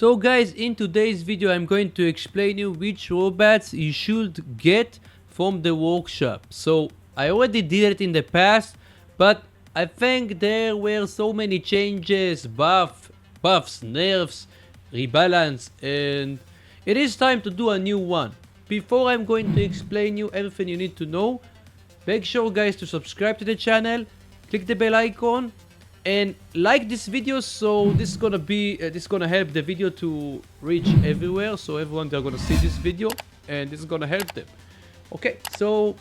So guys, in today's video I'm going to explain you which robots you should get from the workshop. So I already did it in the past, but I think there were so many changes, buffs, nerfs, rebalance, and it is time to do a new one. Before I'm going to explain you everything you need to know, make sure guys to subscribe to the channel, click the bell icon, and like this video. So this is gonna help the video to reach everywhere, so everyone they're gonna see this video and this is gonna help them. Okay, so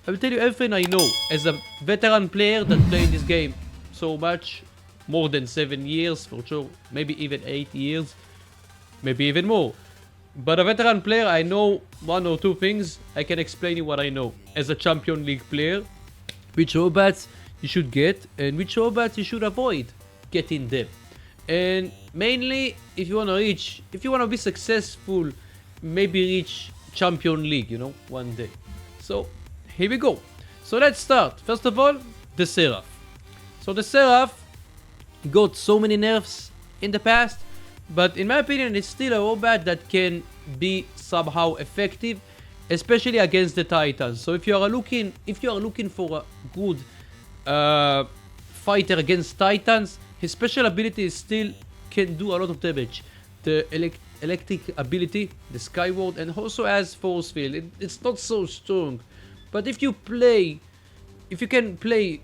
I will tell you everything I know as a veteran player that played this game so much, more than 7 years for sure, maybe even 8 years, maybe even more. But a veteran player, I know one or two things. I can explain you what I know as a Champion League player, which robots you should get and which robots you should avoid getting them. And mainly if you want to be successful, maybe reach Champion League, one day. So here we go. So let's start. First of all, the Seraph. So the Seraph got so many nerfs in the past, but in my opinion it's still a robot that can be somehow effective, especially against the Titans. So if you are looking for a good fighter against Titans, his special ability still can do a lot of damage. The electric ability, the Skyward, and also has force field. It's not so strong, but if you can play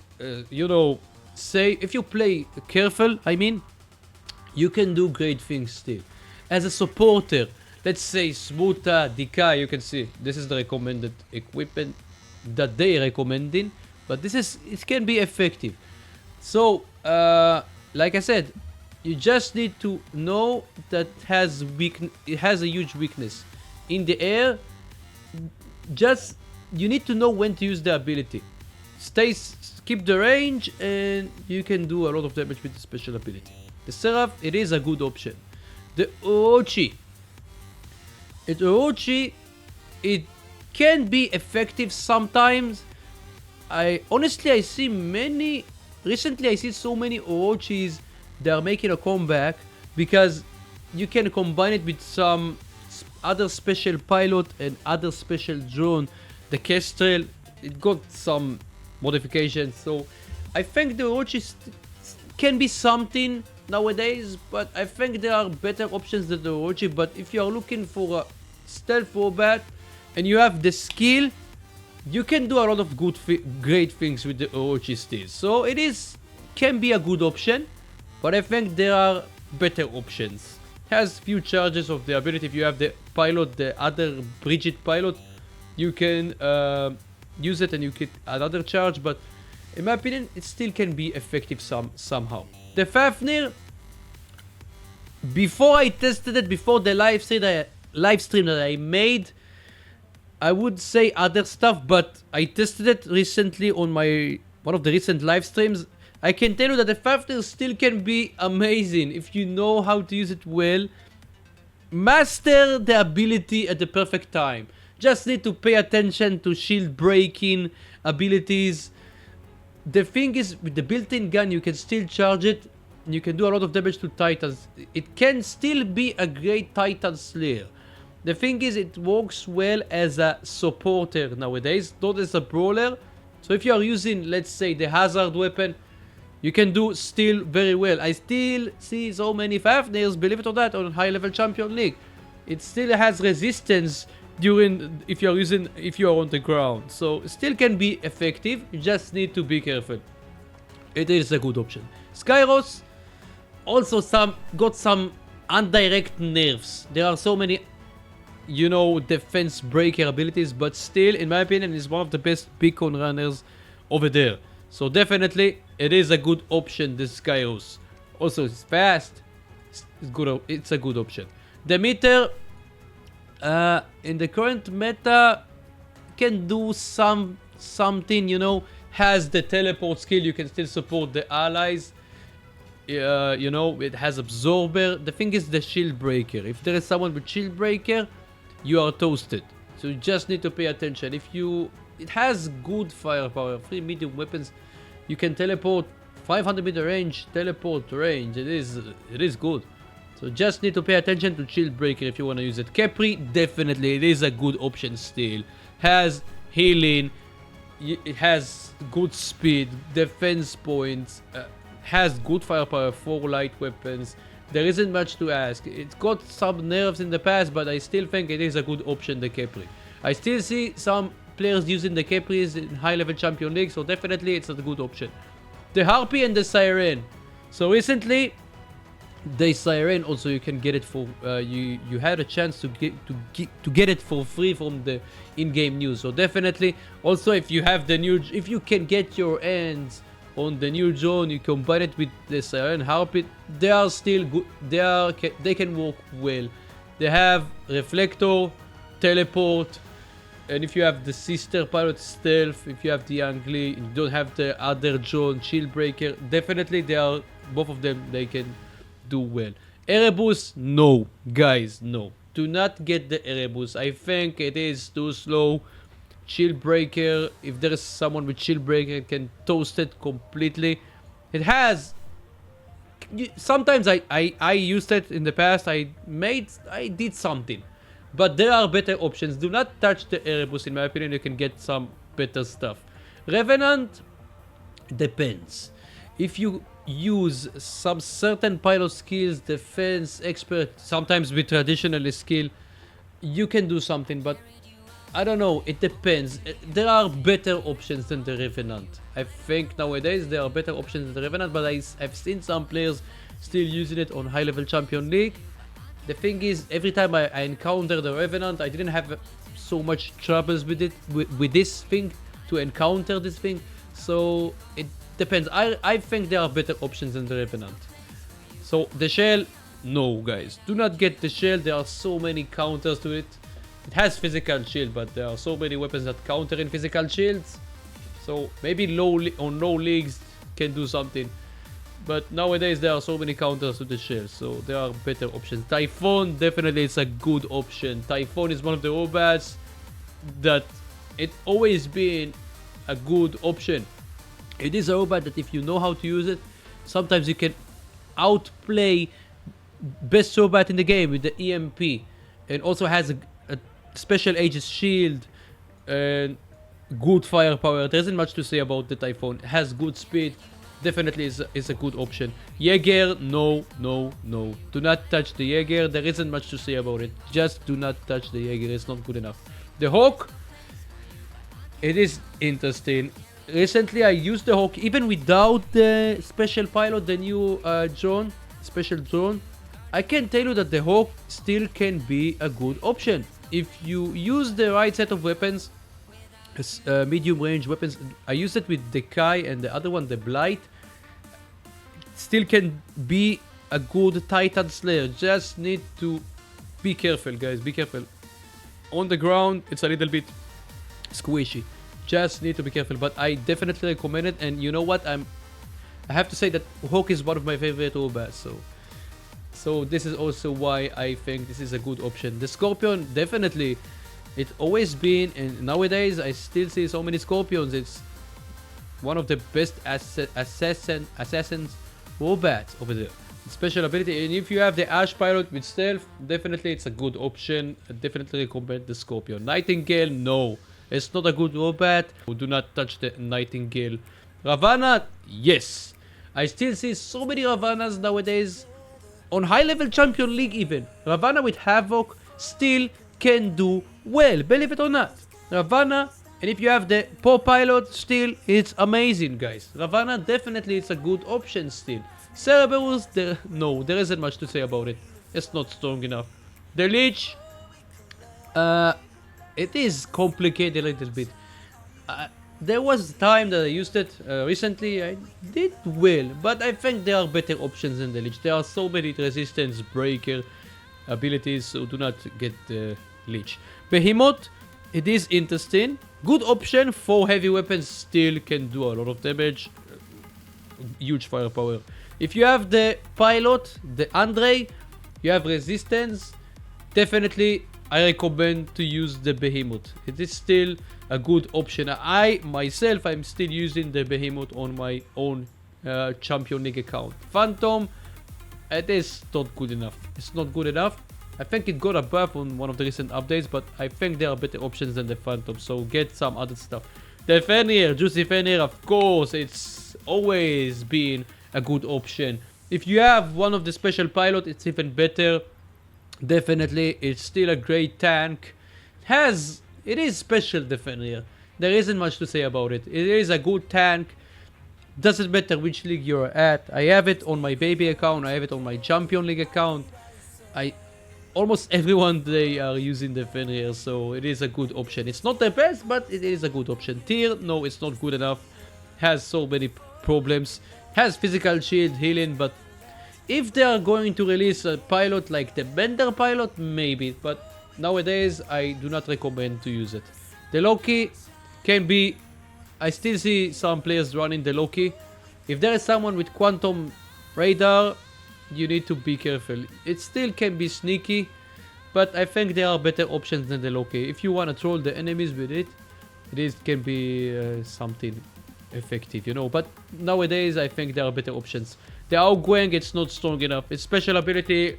if you play careful, you can do great things still. As a supporter, let's say Smuta, Dika, you can see this is the recommended equipment that they recommending, but it can be effective. So like I said, you just need to know that it has a huge weakness in the air. Just you need to know when to use the ability. Keep the range and you can do a lot of damage with the special ability. The Seraph, it is a good option. The Orochi, it can be effective sometimes. Recently I see so many Orochis that are making a comeback because you can combine it with some other special pilot and other special drone. The Kestrel, it got some modifications, so I think the Orochi can be something nowadays, but I think there are better options than the Orochi. But if you are looking for a stealth robot and you have the skill, you can do a lot of great things with the Orochi still. So can be a good option, but I think there are better options. Has few charges of the ability. If you have the pilot, the other Bridget pilot, you can use it and you get another charge, but in my opinion it still can be effective somehow. The Fafnir, before I tested it, before the live stream that I made, I would say other stuff, but I tested it recently on one of the recent live streams. I can tell you that the Fafnir still can be amazing if you know how to use it well. Master the ability at the perfect time. Just need to pay attention to shield breaking abilities. The thing is, with the built-in gun you can still charge it. You can do a lot of damage to Titans. It can still be a great Titan slayer. The thing is, it works well as a supporter nowadays, not as a brawler. So if you are using, let's say, the hazard weapon, you can do still very well. I still see so many Fafnirs, believe it or not, on high level Champion League. It still has resistance if you are on the ground, so it still can be effective. You just need to be careful. It is a good option. Skyros also got some indirect nerfs. There are so many defense breaker abilities, but still in my opinion is one of the best beacon runners over there. So definitely it is a good option, this Skyros. Also it's fast, it's a good option. The meter, in the current meta, can do something, has the teleport skill. You can still support the allies. It has absorber. The thing is the shield breaker. If there is someone with shield breaker, you are toasted. So you just need to pay attention. It has good firepower, 3 medium weapons. You can teleport 500 meter range, teleport range. It is good. So just need to pay attention to Shield Breaker if you want to use it. Capri, definitely, it is a good option still. Has healing, it has good speed, defense points, has good firepower, 4 light weapons. There isn't much to ask. It's got some nerfs in the past, but I still think it is a good option, the Capri. I still see some players using the Capris in high-level Champion League, so definitely it's a good option. The Harpy and the Siren. So recently, the Siren also you can get it for you had a chance to get it for free from the in-game news. So definitely, also if you have the new, if you can get your hands on the new drone, you combine it with the Siren Harpy, they are still good. They can work well. They have reflector, teleport, and if you have the sister pilot stealth, if you have the Angli, you don't have the other drone shield breaker, definitely they are, both of them, they can do well. Erebus, no, guys, no. Do not get the Erebus. I think it is too slow. Shield breaker, if there is someone with shield breaker, it can toast it completely. It has. Sometimes I used it in the past. I did something, but there are better options. Do not touch the Erebus. In my opinion, you can get some better stuff. Revenant depends. If you use some certain pilot skills, defense, expert, sometimes with traditional skill, you can do something, but I don't know, it depends. There are better options than the Revenant. I think nowadays there are better options than the Revenant, but I've seen some players still using it on high-level Champion League. The thing is, every time I encounter the Revenant, I didn't have so much troubles with it, with this thing, to encounter this thing. So it depends. I think there are better options than the Revenant. So the Shell, no guys. Do not get the Shell. There are so many counters to it. It has physical shield, but there are so many weapons that counter in physical shields. So maybe on low leagues can do something. But nowadays there are so many counters to the Shell, so there are better options. Typhoon, definitely it's a good option. Typhoon is one of the robots that it always been a good option. It is a robot that if you know how to use it, sometimes you can outplay best robot in the game with the EMP. And also has a special Aegis shield and good firepower. There isn't much to say about the Typhoon. It has good speed. Definitely is a good option. Jaeger, no. Do not touch the Jaeger. There isn't much to say about it. Just do not touch the Jaeger. It's not good enough. The Hawk, it is interesting. Recently I used the Hawk even without the special pilot, the new drone, special drone. I can tell you that the Hawk still can be a good option. If you use the right set of weapons, medium range weapons. I used it with the Kai and the other one, the Blight. Still can be a good Titan Slayer. Just need to be careful, guys. Be careful. On the ground, it's a little bit squishy. Just need to be careful. But I definitely recommend it. And you know what? I have to say that Hawk is one of my favorite robots. So this is also why I think this is a good option. The Scorpion, definitely. It's always been, and nowadays I still see so many Scorpions. It's one of the best assassins robots over there. Special ability, and if you have the Ash Pilot with stealth, definitely it's a good option. I definitely recommend the Scorpion. Nightingale, no. It's not a good robot. Do not touch the Nightingale. Ravana, yes. I still see so many Ravanas nowadays. On high-level Champion League even. Ravana with Havoc still can do well, believe it or not. Ravana, and if you have the Poor Pilot, still it's amazing, guys. Ravana definitely is a good option still. Cerberus, no, there isn't much to say about it. It's not strong enough. The Leech, it is complicated a little bit. There was time that I used it recently. I did well, but I think there are better options than the Leech. There are so many resistance breaker abilities, so do not get the Leech. Behemoth, it is interesting. Good option for heavy weapons, still can do a lot of damage. Huge firepower. If you have the pilot, the Andre, you have resistance, definitely I recommend to use the Behemoth. It is still a good option. I myself, I'm still using the Behemoth on my own Champion League account. Phantom, it is not good enough. It's not good enough. I think it got a buff on one of the recent updates, but I think there are better options than the Phantom, so get some other stuff. The Fenrir, Juicy Fenrir, of course, it's always been a good option. If you have one of the special pilot, it's even better. Definitely, it's still a great tank. It is special, the Fenrir. There isn't much to say about it. It is a good tank. Doesn't matter which league you're at. I have it on my baby account. I have it on my champion league account. Almost everyone they are using the Fenrir, so it is a good option. It's not the best, but it is a good option. Tier, no, it's not good enough. Has so many problems. Has physical shield, healing, but if they are going to release a pilot like the Bender pilot, maybe. But nowadays, I do not recommend to use it. The Loki can be... I still see some players running the Loki. If there is someone with Quantum Radar, you need to be careful. It still can be sneaky, but I think there are better options than the Loki. If you want to troll the enemies with it, can be something effective, you know. But nowadays, I think there are better options. The Augwang, it's not strong enough. Its special ability,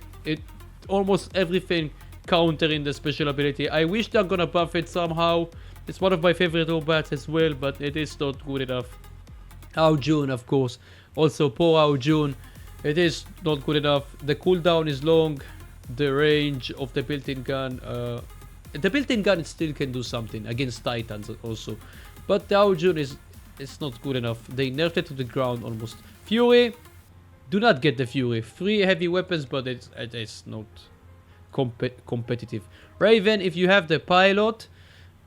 almost everything countering the special ability. I wish they're gonna buff it somehow. It's one of my favorite robots as well, but it is not good enough. Aojun, of course. Also, poor Aojun. It is not good enough. The cooldown is long. The range of the built-in gun. The built-in gun still can do something against Titans also. But the Aojun it's not good enough. They nerfed it to the ground almost. Fury. Do not get the Fury. 3 heavy weapons, but it is not competitive. Raven, if you have the pilot.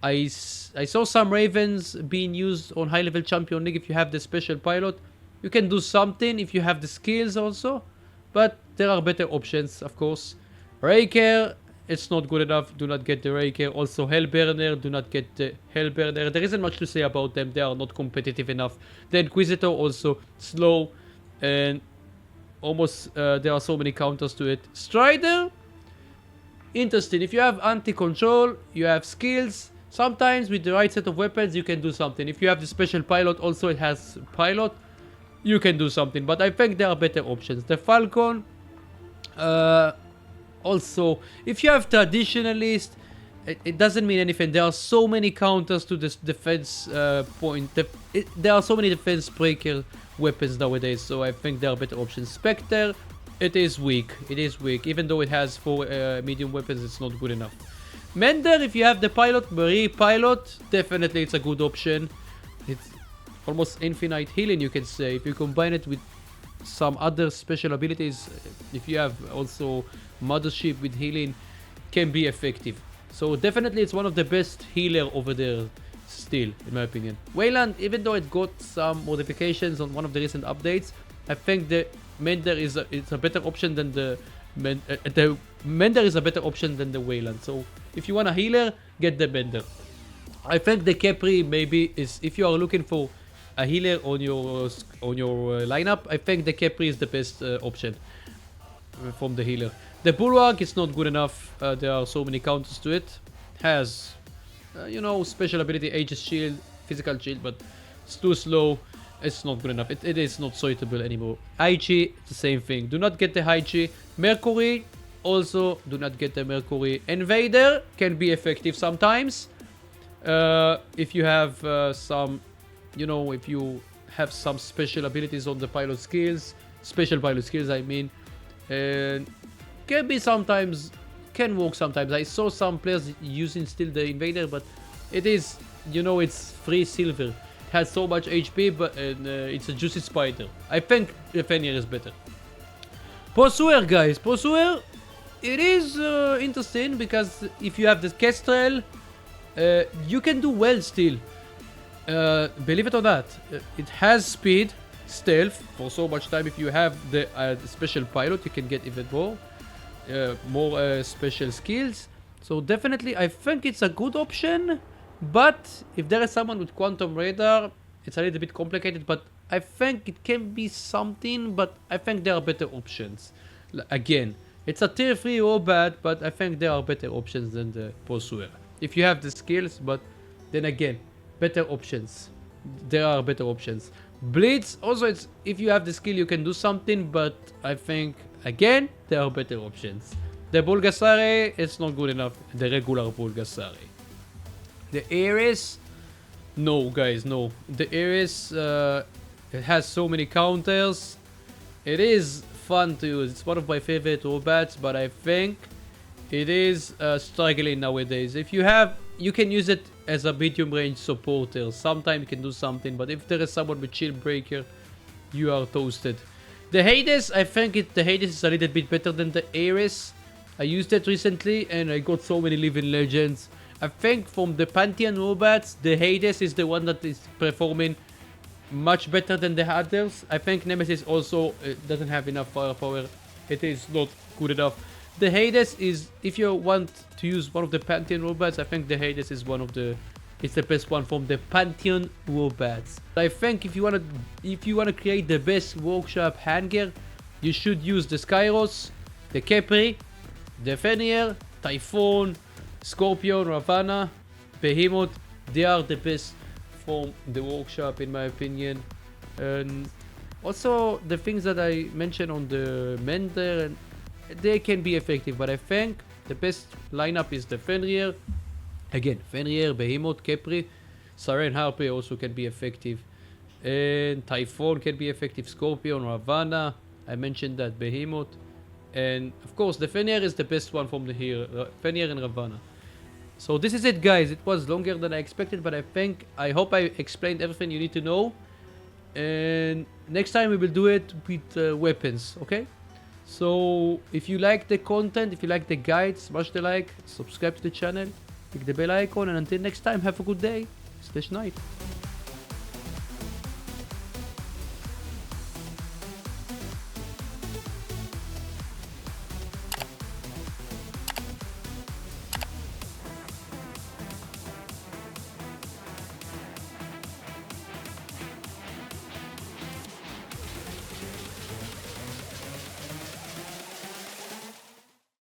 I saw some Ravens being used on high-level champion league. If you have the special pilot, you can do something if you have the skills also. But there are better options, of course. Raker, it's not good enough. Do not get the Raker. Also Hellburner, do not get the Hellburner. There isn't much to say about them. They are not competitive enough. The Inquisitor also slow. And almost there are so many counters to it. Strider, interesting. If you have anti-control, you have skills. Sometimes with the right set of weapons, you can do something. If you have the special pilot, also it has pilot. You can do something, but I think there are better options. The Falcon, also, if you have traditionalist, it doesn't mean anything. There are so many counters to this defense point. There are so many defense breaker weapons nowadays, so I think there are better options. Spectre, it is weak. It is weak. Even though it has 4 medium weapons, it's not good enough. Mender, if you have the pilot, Marie pilot, definitely it's a good option. It's almost infinite healing, you can say. If you combine it with some other special abilities, if you have also Mothership with healing, can be effective. So definitely it's one of the best healer over there still, in my opinion. Wayland, even though it got some modifications on one of the recent updates, I think the Mender is a better option than the Mender is a better option than the Wayland. So if you want a healer, get the Mender. I think the Capri maybe is, if you are looking for a healer on your lineup, I think the Capri is the best option from the healer. The Bulwark is not good enough. There are so many counters to it. Has, you know, special ability, Aegis Shield, Physical Shield, but it's too slow. It's not good enough. It is not suitable anymore. Aichi, the same thing. Do not get the Aichi. Mercury, also do not get the Mercury. Invader can be effective sometimes. If you have some, you know, if you have some special abilities on the pilot skills, special pilot skills, I mean, and can be sometimes, can work sometimes. I saw some players using still the Invader, but it is, you know, it's free silver. Has so much HP, but it's a juicy spider. I think the Fenrir is better. Pursuer, guys. Pursuer, it is interesting because if you have the Kestrel, you can do well still. Believe it or not, it has speed, stealth for so much time. If you have the special pilot, you can get even more special skills. So definitely, I think it's a good option. But if there is someone with Quantum Radar, it's a little bit complicated, but I think it can be something, but I think there are better options. Again, it's a tier 3 or bad, but I think there are better options than the Pursuer. If you have the skills, but then again, better options. There are better options. Blitz, also, it's if you have the skill, you can do something, but I think again, there are better options. The Bulgasari, it's not good enough. The regular Bulgasari. The Ares, no guys, no. The Ares, it has so many counters. It is fun to use. It's one of my favorite robots, but I think it is struggling nowadays. If you have, you can use it as a medium range supporter. Sometimes you can do something, but if there is someone with shield breaker, you are toasted. The Hades, I think the Hades is a little bit better than the Ares. I used it recently and I got so many living legends. I think from the Pantheon robots, the Hades is the one that is performing much better than the others. I think Nemesis also doesn't have enough firepower. It is not good enough. The Hades is, if you want to use one of the Pantheon robots, I think the Hades is one of the, it's the best one from the Pantheon robots. I think if you wanna create the best workshop hangar, you should use the Skyros, the Capri, the Fenrir, Typhoon, Scorpion, Ravana, Behemoth. They are the best from the workshop in my opinion. And also the things that I mentioned on the Mender, and they can be effective, but I think the best lineup is the Fenrir. Again, Fenrir, Behemoth, Capri, Siren Harpy also can be effective. And Typhoon can be effective, Scorpion, Ravana. I mentioned that, Behemoth. And of course the Fenrir is the best one from the here, Fenrir and Ravana. So this is it guys. It was longer than I expected, but I hope I explained everything you need to know. And next time we will do it with weapons, okay? So if you like the content, if you like the guide, smash the like, subscribe to the channel, click the bell icon, and until next time, have a good day, /night.